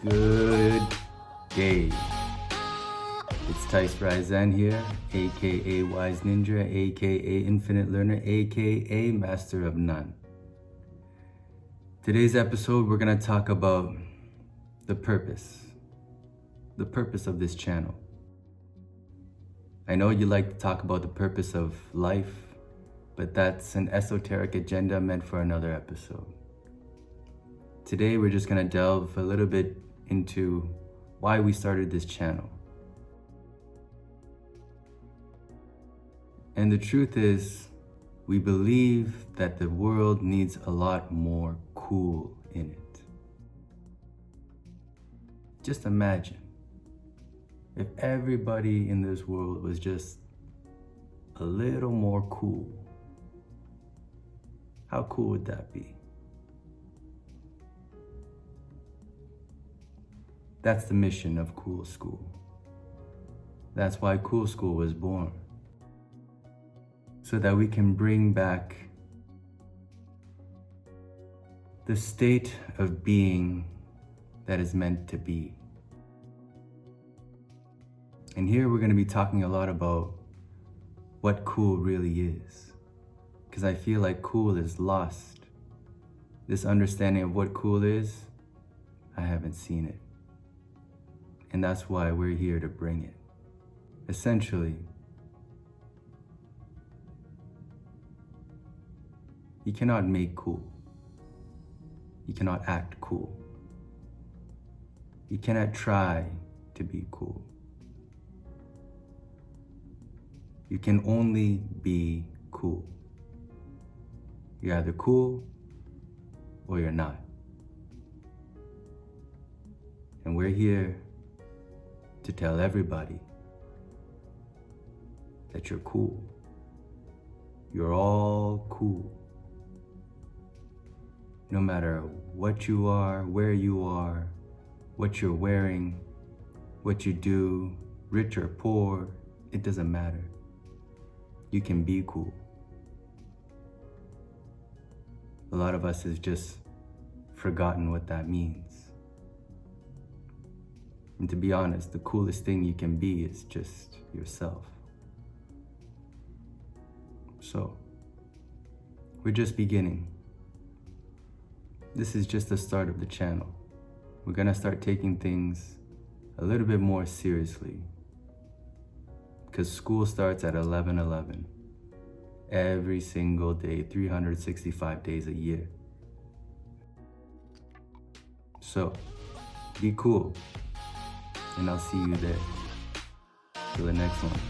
Good day. It's Tice Ryzen here, aka Wise Ninja, aka Infinite Learner, aka Master of None. Today's episode, we're gonna talk about the purpose of this channel. I know you like to talk about the purpose of life, but that's an esoteric agenda meant for another episode. Today, we're just gonna delve a little bit into why we started this channel. And the truth is, we believe that the world needs a lot more cool in it. Just imagine if everybody in this world was just a little more cool. How cool would that be? That's the mission of Cool School. That's why Cool School was born. So that we can bring back the state of being that is meant to be. And here we're going to be talking a lot about what cool really is. Because I feel like cool is lost. This understanding of what cool is, I haven't seen it. And that's why we're here to bring it. Essentially, you cannot make cool. You cannot act cool. You cannot try to be cool. You can only be cool. You're either cool or you're not. And we're here to tell everybody that you're cool. You're all cool. No matter what you are, where you are, what you're wearing, what you do, rich or poor, it doesn't matter. You can be cool. A lot of us has just forgotten what that means. And to be honest, the coolest thing you can be is just yourself. So, we're just beginning. This is just the start of the channel. We're gonna start taking things a little bit more seriously. Because school starts at 11:11. Every single day, 365 days a year. So, be cool. And I'll see you there. Till the next one.